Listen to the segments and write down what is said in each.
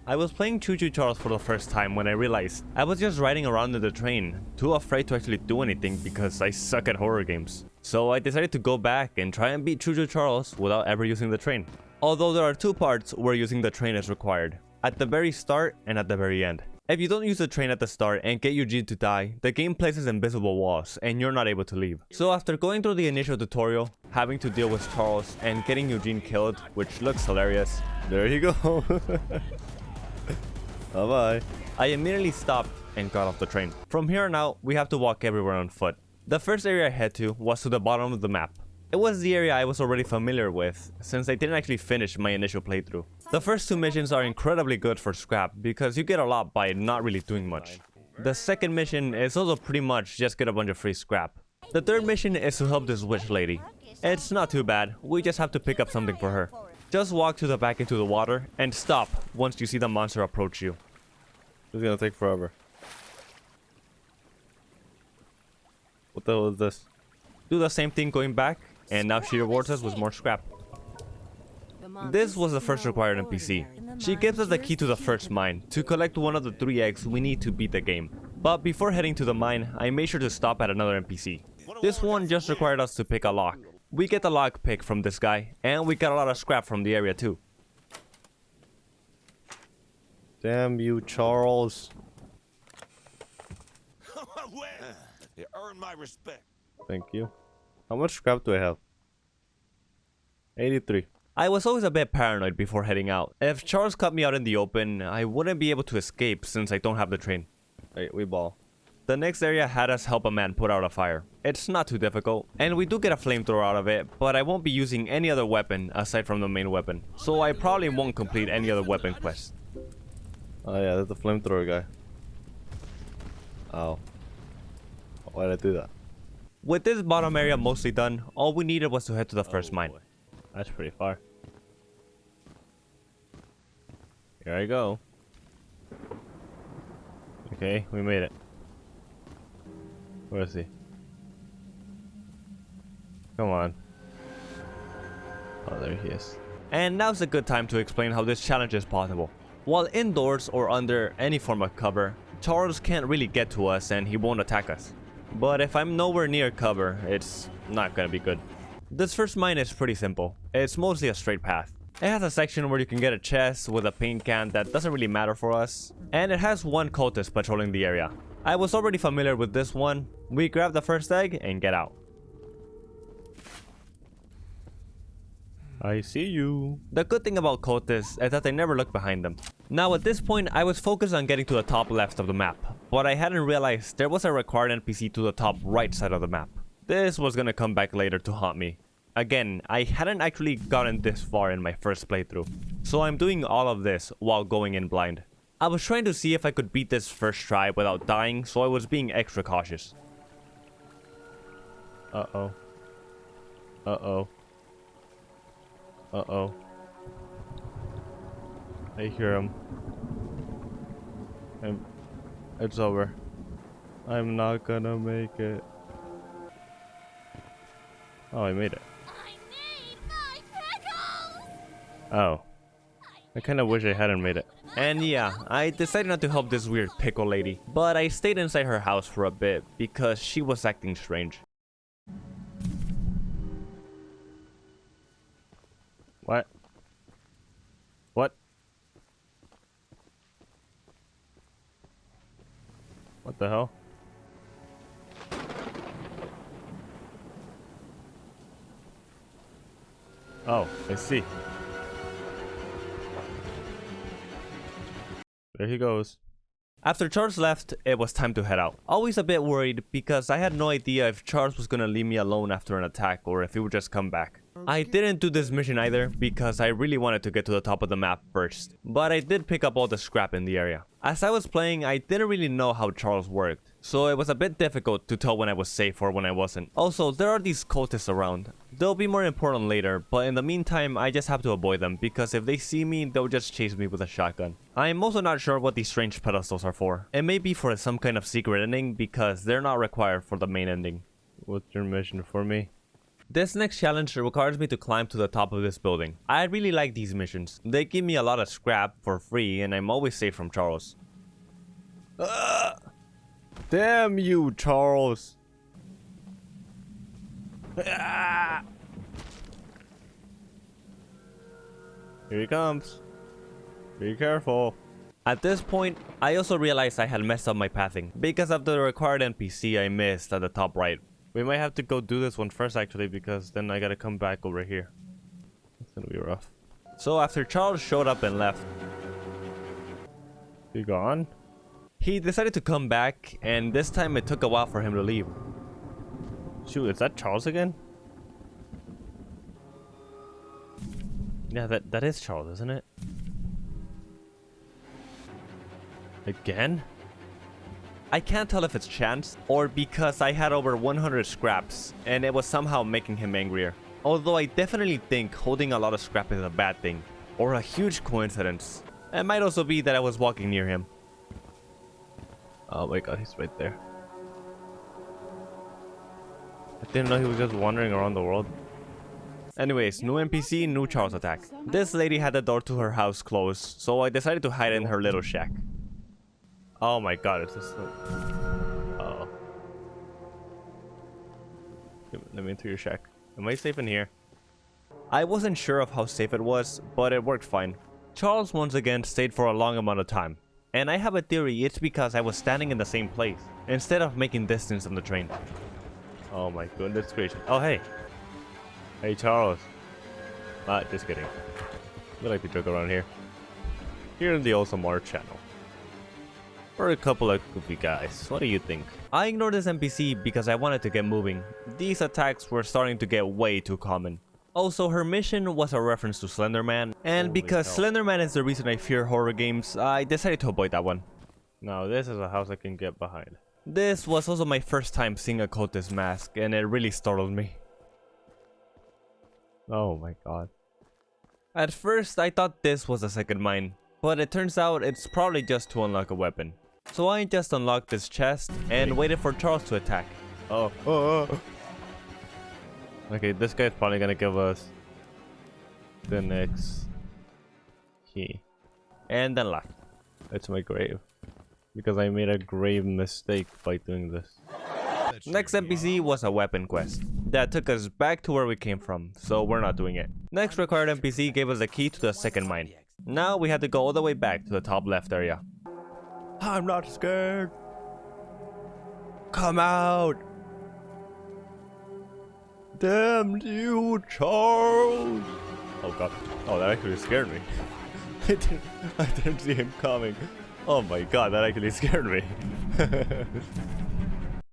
I was playing Choo Choo Charles for the first time when I realized I was just riding around in the train, too afraid to actually do anything because I suck at horror games. So I decided to go back and try and beat Choo Choo Charles without ever using the train. Although there are two parts where using the train is required, at the very start and at the very end. If you don't use the train at the start and get Eugene to die, the game places invisible walls and you're not able to leave. So after going through the initial tutorial, having to deal with Charles and getting Eugene killed, which looks hilarious, there you go. Bye-bye. I immediately stopped and got off the train. From here on out, we have to walk everywhere on foot. The first area I head to was to the bottom of the map. It was the area I was already familiar with, since I didn't actually finish my initial playthrough. The first two missions are incredibly good for scrap, because you get a lot by not really doing much. The second mission is also pretty much just get a bunch of free scrap. The third mission is to help this witch lady. It's not too bad, we just have to pick up something for her. Just walk to the back into the water, and stop once you see the monster approach you. It's gonna take forever. What the hell is this? Do the same thing going back, and now she rewards us with more scrap. This was the first required NPC. She gives us the key to the first mine. To collect one of the 3 eggs, we need to beat the game. But before heading to the mine, I made sure to stop at another NPC. This one just required us to pick a lock. We get the lock pick from this guy, and we got a lot of scrap from the area too. Damn you, Charles. You earned my respect. Thank you. How much scrap do I have? 83. I was always a bit paranoid before heading out. If Charles cut me out in the open, I wouldn't be able to escape since I don't have the train. Hey, we ball. The next area had us help a man put out a fire. It's not too difficult, and we do get a flamethrower out of it, but I won't be using any other weapon aside from the main weapon. So I probably won't complete any other weapon quest. Oh yeah, that's the flamethrower guy. Oh. Why did I do that? With this bottom area mostly done, all we needed was to head to the first mine. That's pretty far. Here I go. Okay, we made it. Where is he? Come on. Oh, there he is. And now's a good time to explain how this challenge is possible. While indoors or under any form of cover, Charles can't really get to us and he won't attack us. But if I'm nowhere near cover, it's not gonna be good. This first mine is pretty simple. It's mostly a straight path. It has a section where you can get a chest with a paint can that doesn't really matter for us. And it has one cultist patrolling the area. I was already familiar with this one. We grab the first egg and get out. I see you. The good thing about cultists is that they never look behind them. Now at this point, I was focused on getting to the top left of the map, but I hadn't realized there was a required NPC to the top right side of the map. This was gonna come back later to haunt me. Again, I hadn't actually gotten this far in my first playthrough, so I'm doing all of this while going in blind. I was trying to see if I could beat this first try without dying, so I was being extra cautious. Uh-oh. Uh-oh. Uh-oh. I hear him. It's over. I'm not gonna make it. Oh, I made it. I made my pickles! Oh. I kinda wish I hadn't made it. And yeah, I decided not to help this weird pickle lady, but I stayed inside her house for a bit because she was acting strange. What? What? What the hell? Oh, I see. There he goes. After Charles left, it was time to head out. Always a bit worried because I had no idea if Charles was gonna leave me alone after an attack or if he would just come back. I didn't do this mission either because I really wanted to get to the top of the map first, but I did pick up all the scrap in the area. As I was playing, I didn't really know how Charles worked, so it was a bit difficult to tell when I was safe or when I wasn't. Also, there are these cultists around. They'll be more important later, but in the meantime, I just have to avoid them because if they see me, they'll just chase me with a shotgun. I'm also not sure what these strange pedestals are for. It may be for some kind of secret ending because they're not required for the main ending. What's your mission for me? This next challenge requires me to climb to the top of this building. I really like these missions. They give me a lot of scrap for free and I'm always safe from Charles. Damn you, Charles. Here he comes. Be careful. At this point, I also realized I had messed up my pathing because of the required NPC I missed at the top right. We might have to go do this one first actually, because then I gotta come back over here. It's gonna be rough. So after Charles showed up and left. He gone? He decided to come back, and this time it took a while for him to leave. Shoot, is that Charles again? Yeah, that is Charles, isn't it? Again? I can't tell if it's chance or because I had over 100 scraps and it was somehow making him angrier. Although I definitely think holding a lot of scrap is a bad thing or a huge coincidence. It might also be that I was walking near him. Oh my god, he's right there. I didn't know he was just wandering around the world. Anyways, new NPC, new Charles attack. This lady had the door to her house closed, so I decided to hide in her little shack. Oh my god, it's just like... Uh-oh. Let me into your shack. Am I safe in here? I wasn't sure of how safe it was, but it worked fine. Charles once again stayed for a long amount of time. And I have a theory it's because I was standing in the same place, instead of making distance on the train. Oh my goodness gracious. Oh hey! Hey Charles. Just kidding. We like to joke around here. Here in the Awesome Art channel. We're a couple of goofy guys. What do you think? I ignored this NPC because I wanted to get moving. These attacks were starting to get way too common. Also, her mission was a reference to Slender Man, and because Slender Man is the reason I fear horror games, I decided to avoid that one. Now this is a house I can get behind. This was also my first time seeing a cultist mask, and it really startled me. Oh my god. At first, I thought this was a second mine, but it turns out it's probably just to unlock a weapon. So I just unlocked this chest and waited for Charles to attack. Oh. Okay, this guy's probably gonna give us the next key. And then left. It's my grave. Because I made a grave mistake by doing this. Next NPC was a weapon quest that took us back to where we came from, so we're not doing it. Next required NPC gave us the key to the second mine. Now we had to go all the way back to the top left area. I'm not scared. Come out. Damn you, Charles. Oh god. Oh, that actually scared me. I didn't see him coming. Oh my god, that actually scared me.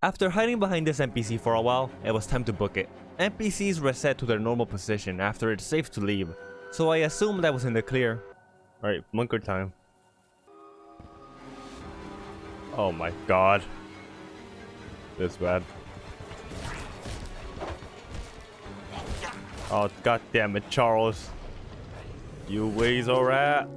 After hiding behind this NPC for a while, it was time to book it. NPCs reset to their normal position after it's safe to leave, so I assumed I was in the clear. Alright, bunker time. Oh my god. This bad. Oh god damn it, Charles. You weasel rat.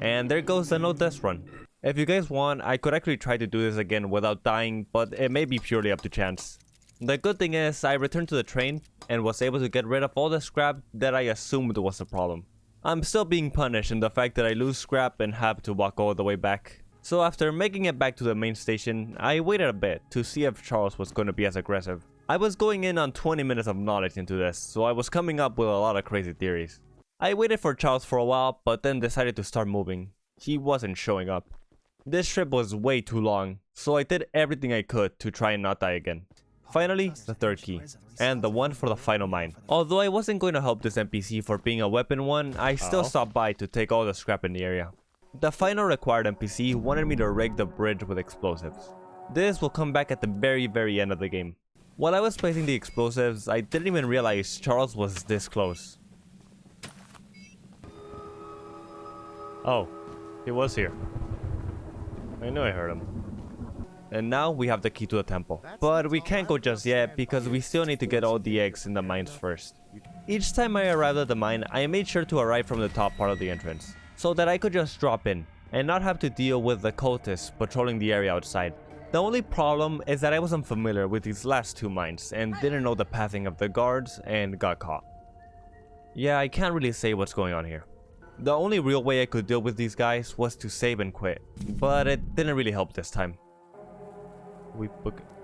And there goes the no death run. If you guys want, I could actually try to do this again without dying, but it may be purely up to chance. The good thing is, I returned to the train and was able to get rid of all the scrap that I assumed was a problem. I'm still being punished in the fact that I lose scrap and have to walk all the way back. So after making it back to the main station, I waited a bit to see if Charles was going to be as aggressive. I was going in on 20 minutes of knowledge into this, so I was coming up with a lot of crazy theories. I waited for Charles for a while, but then decided to start moving. He wasn't showing up. This trip was way too long, so I did everything I could to try and not die again. Finally, the third key, and the one for the final mine. Although I wasn't going to help this NPC for being a weapon one, I still stopped by to take all the scrap in the area. The final required NPC wanted me to rig the bridge with explosives. This will come back at the very end of the game. While I was placing the explosives, I didn't even realize Charles was this close. Oh, he was here. I knew I heard him. And now we have the key to the temple. But we can't go just yet because we still need to get all the eggs in the mines first. Each time I arrived at the mine, I made sure to arrive from the top part of the entrance, so that I could just drop in and not have to deal with the cultists patrolling the area outside. The only problem is that I wasn't familiar with these last two mines and didn't know the pathing of the guards and got caught. Yeah, I can't really say what's going on here. The only real way I could deal with these guys was to save and quit, but it didn't really help this time.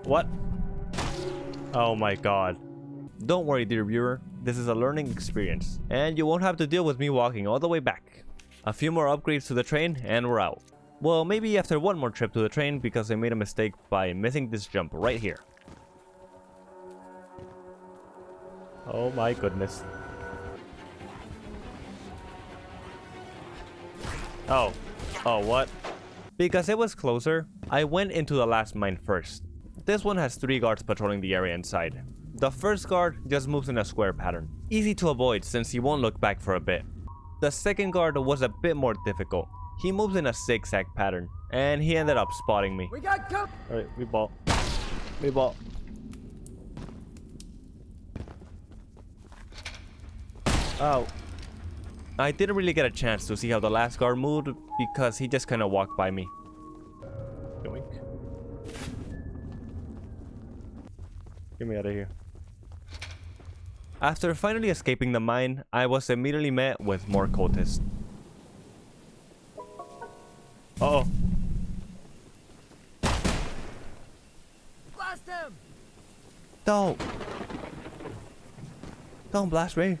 What? Oh my god. Don't worry, dear viewer, this is a learning experience, and you won't have to deal with me walking all the way back. A few more upgrades to the train and we're out. Well, maybe after one more trip to the train because I made a mistake by missing this jump right here. Oh my goodness. Oh, what? Because it was closer, I went into the last mine first. This one has 3 guards patrolling the area inside. The first guard just moves in a square pattern, easy to avoid since he won't look back for a bit. The second guard was a bit more difficult. He moves in a zigzag pattern, and he ended up spotting me. Alright, we ball. Oh. I didn't really get a chance to see how the last guard moved because he just kind of walked by me. Yoink. Get me out of here. After finally escaping the mine, I was immediately met with more cultists. Uh-oh. Blast him! Don't blast me.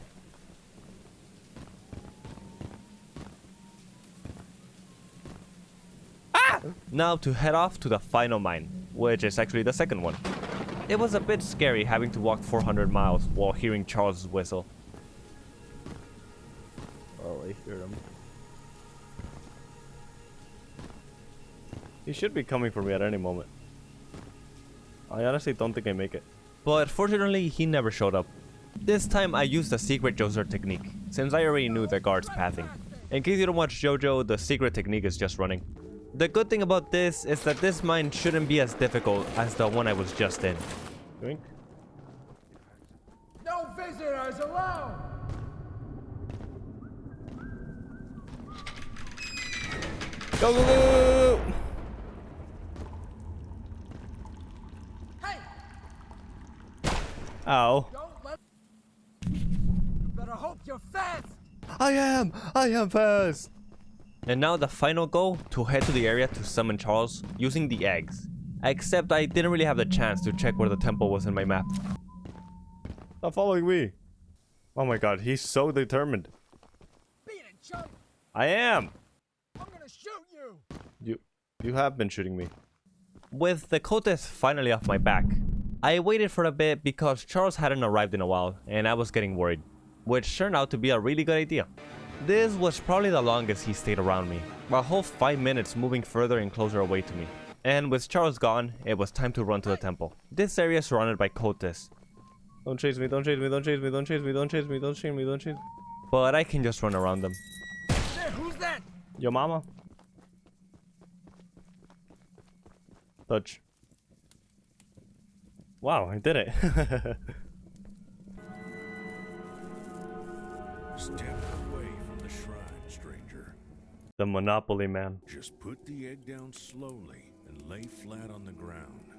Now to head off to the final mine, which is actually the second one. It was a bit scary having to walk 400 miles while hearing Charles' whistle. Oh, I hear him. He should be coming for me at any moment. I honestly don't think I make it. But fortunately, he never showed up. This time I used the secret Joser technique, since I already knew the guard's pathing. In case you don't watch JoJo, the secret technique is just running. The good thing about this is that this mine shouldn't be as difficult as the one I was just in. Drink. No visitors allowed! Go, go, go, go, go. Hey! Ow. Don't let... You better hope you're fast! I am fast. And now the final goal, to head to the area to summon Charles using the eggs. Except I didn't really have the chance to check where the temple was in my map. Stop following me. Oh my god, he's so determined. Beat it, chump! I am. I'm gonna shoot you! You have been shooting me. With the cultists finally off my back, I waited for a bit because Charles hadn't arrived in a while and I was getting worried, which turned out to be a really good idea. This was probably the longest he stayed around me, a whole 5 minutes moving further and closer away to me. And with Charles gone, it was time to run to the temple. This area is surrounded by cultists. Don't chase me, don't chase me, don't chase me, don't chase me, don't chase me, don't chase me, don't chase me. But I can just run around them. There, who's that? Yo mama. Touch. Wow, I did it. Step away from the shrine, stranger. The Monopoly man. Just put the egg down slowly and lay flat on the ground.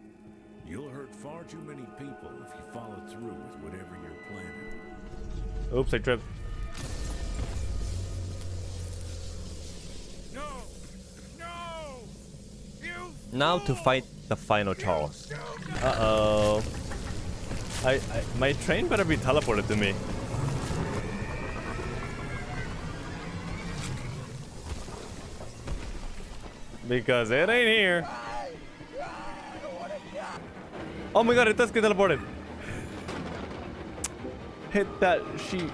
You'll hurt far too many people if you follow through with whatever you're planning. Oops, I tripped. No! No! You Now to fight the final Charles. Uh-oh. My train better be teleported to me. Because it ain't here. Oh my god, it does get teleported. Hit that sheet.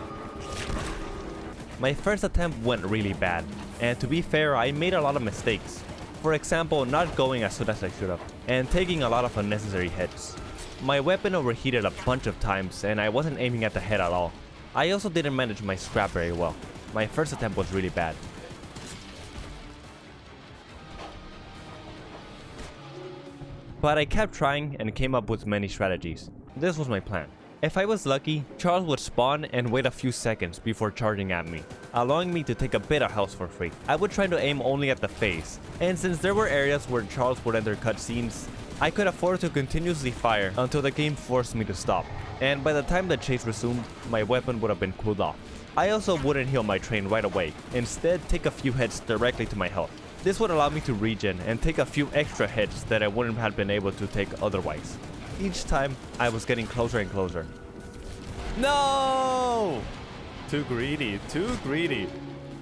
My first attempt went really bad. And to be fair, I made a lot of mistakes. For example, not going as soon as I should have. And taking a lot of unnecessary hits. My weapon overheated a bunch of times and I wasn't aiming at the head at all. I also didn't manage my scrap very well. My first attempt was really bad. But I kept trying and came up with many strategies. This was my plan. If I was lucky, Charles would spawn and wait a few seconds before charging at me, allowing me to take a bit of health for free. I would try to aim only at the face, and since there were areas where Charles would enter cutscenes, I could afford to continuously fire until the game forced me to stop. And by the time the chase resumed, my weapon would have been cooled off. I also wouldn't heal my train right away, instead take a few hits directly to my health. This would allow me to regen and take a few extra hits that I wouldn't have been able to take otherwise. Each time, I was getting closer and closer. No! Too greedy, too greedy.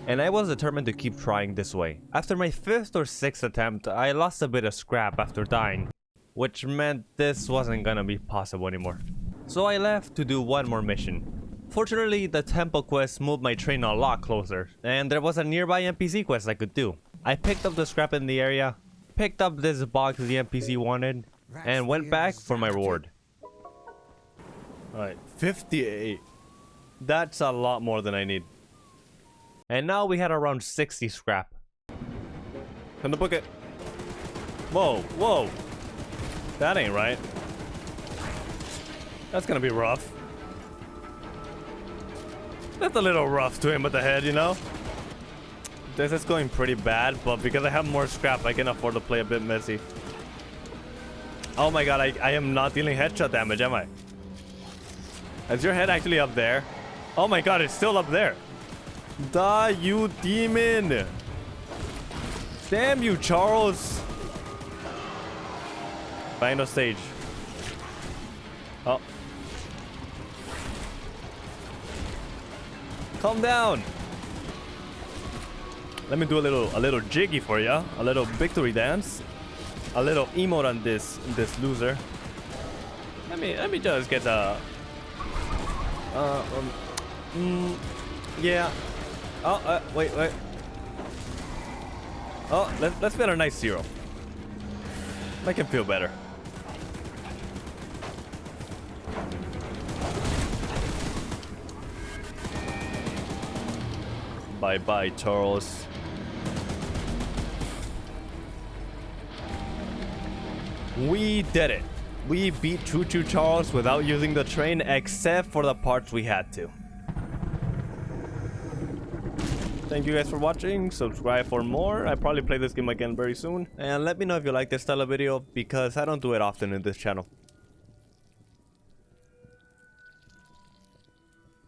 And I was determined to keep trying this way. After my 5th or 6th attempt, I lost a bit of scrap after dying, which meant this wasn't gonna be possible anymore. So I left to do one more mission. Fortunately, the temple quest moved my train a lot closer, and there was a nearby NPC quest I could do. I picked up the scrap in the area, picked up this box the NPC wanted, and went back for my reward. Alright, 58. That's a lot more than I need. And now we had around 60 scrap. Time to book it. Whoa, whoa. That ain't right. That's gonna be rough. That's a little rough to him with the head, you know? This is going pretty bad, but because I have more scrap, I can afford to play a bit messy. Oh my god, I am not dealing headshot damage, am I? Is your head actually up there? Oh my god, it's still up there. Die, you demon! Damn you, Charles! Final stage. Oh. Calm down. Let me do a little jiggy for ya. A little victory dance. A little emote on this loser. Let me just get a yeah. Oh, wait. Oh, let's get a nice 0. Make him feel better. Bye-bye, Charles. We did it. We beat Choo Choo Charles without using the train, except for the parts we had to. Thank you guys for watching. Subscribe for more. I probably play this game again very soon. And let me know if you like this style of video, because I don't do it often in this channel.